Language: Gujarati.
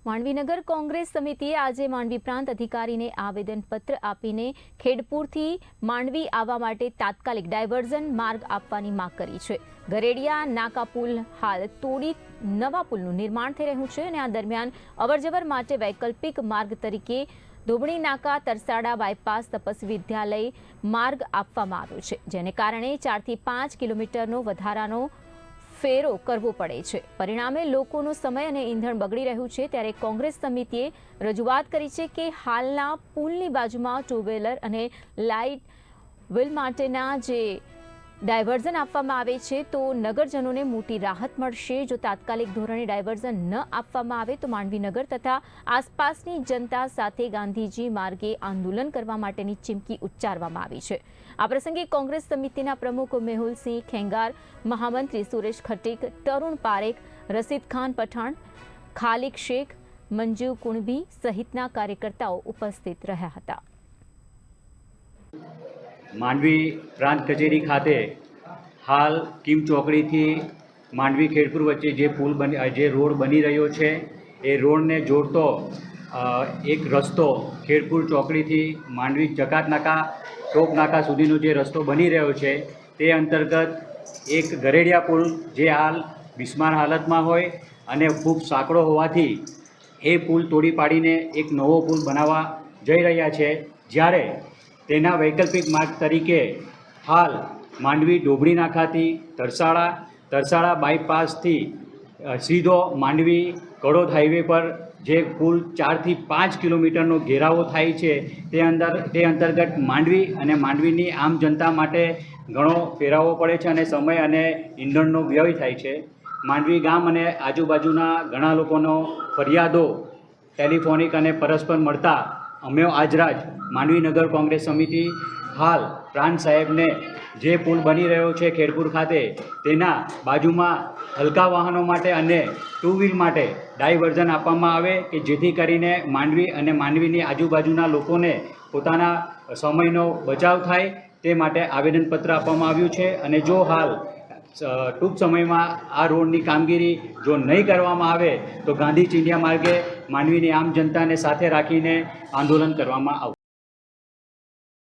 માંડવીનગર કોંગ્રેસ સમિતિએ આજે માંડવી પ્રાંત અધિકારીને આવેદનપત્ર આપીને ખેડપુરથી માંડવી આવવા માટે તાત્કાલિક ડાયવર્ઝન માર્ગ આપવાની માંગ કરી છે। ગરેડિયા નાકા પુલ હાલ તોડી નવા પુલનું નિર્માણ થઈ રહ્યું છે અને આ દરમિયાન અવરજવર માટે વૈકલ્પિક માર્ગ તરીકે ધોબણી નાકા તરસાડા બાયપાસ તપસ્વી વિદ્યાલય માર્ગ આપવામાં આવ્યો છે, જેને કારણે 4 થી 5 કિલોમીટરનો વધારાનો ફેરો કરવો પડે છે। પરિણામે લોકોનો સમય અને ઈંધણ બગડી રહ્યું છે। ત્યારે કોંગ્રેસ સમિતિએ રજૂઆત કરી છે કે હાલના પુલની બાજુમાં ટુ વ્હીલર અને લાઇટ વ્હીલ માટેના જે ડાયવર્ઝન આપવામાં આવે છે તો નગરજનોને મોટી રાહત મળશે। જો તાત્કાલિક ધોરણે ડાયવર્ઝન ન આપવામાં આવે તો માંડવીનગર તથા આસપાસની જનતા સાથે ગાંધીજી માર્ગે આંદોલન કરવા માટેની ચીમકી ઉચ્ચારવામાં આવી છે। આ પ્રસંગે કોંગ્રેસ સમિતિના પ્રમુખ મેહુલસિંહ ખેંગાર, મહામંત્રી સુરેશ ખટીક, તરુણ પારેખ, રસીદ ખાન પઠાણ, ખાલિક શેખ, મંજુ કુણબી સહિતના કાર્યકર્તાઓ ઉપસ્થિત રહ્યા હતા। માંડવી પ્રાંત કચેરી ખાતે હાલ કિમ ચોકડીથી માંડવી ખેડપુર વચ્ચે જે રોડ બની રહ્યો છે એ રોડને જોડતો એક રસ્તો ખેડપુર ચોકડીથી માંડવી જકાત નાકા ટોપ નાકા સુધીનો જે રસ્તો બની રહ્યો છે તે અંતર્ગત એક ગરેડિયા પુલ જે હાલ બિસ્માર હાલતમાં હોય અને ખૂબ સાંકડો હોવાથી એ પુલ તોડી પાડીને એક નવો પુલ બનાવવા જઈ રહ્યા છે। જ્યારે તેના વૈકલ્પિક માર્ગ તરીકે હાલ માંડવી ડોબડી નાકાથી તરસાડા બાયપાસથી સીધો માંડવી કડોદ હાઈવે પર જે કુલ 4 થી 5 કિલોમીટરનો ઘેરાવો થાય છે તે અંતર્ગત માંડવી અને માંડવીની આમ જનતા માટે ઘણો ફેરવવો પડે છે અને સમય અને ઈંધણનો વ્યય થાય છે। માંડવી ગામ અને આજુબાજુના ઘણા લોકોનો ફરિયાદો ટેલિફોનિક અને પરસ્પર મળતા અમે આજરાજ માંડવી નગર કોંગ્રેસ સમિતિ હાલ પ્રાંત સાહેબને જે પુલ બની રહ્યો છે ખેડપુર ખાતે તેના બાજુમાં હલકા વાહનો માટે અને ટુ વ્હીલ માટે ડાયવર્ઝન આપવામાં આવે કે જેથી કરીને માંડવી અને માંડવીની આજુબાજુના લોકોને પોતાના સમયનો બચાવ થાય તે માટે આવેદનપત્ર આપવામાં આવ્યું છે। અને જો હાલ ટૂંક સમયમાં આ રોડની કામગીરી જો નહીં કરવામાં આવે તો ગાંધી ચિંધ્યા માર્ગે માંડવીની આમ જનતાને સાથે રાખીને આંદોલન કરવામાં આવશે।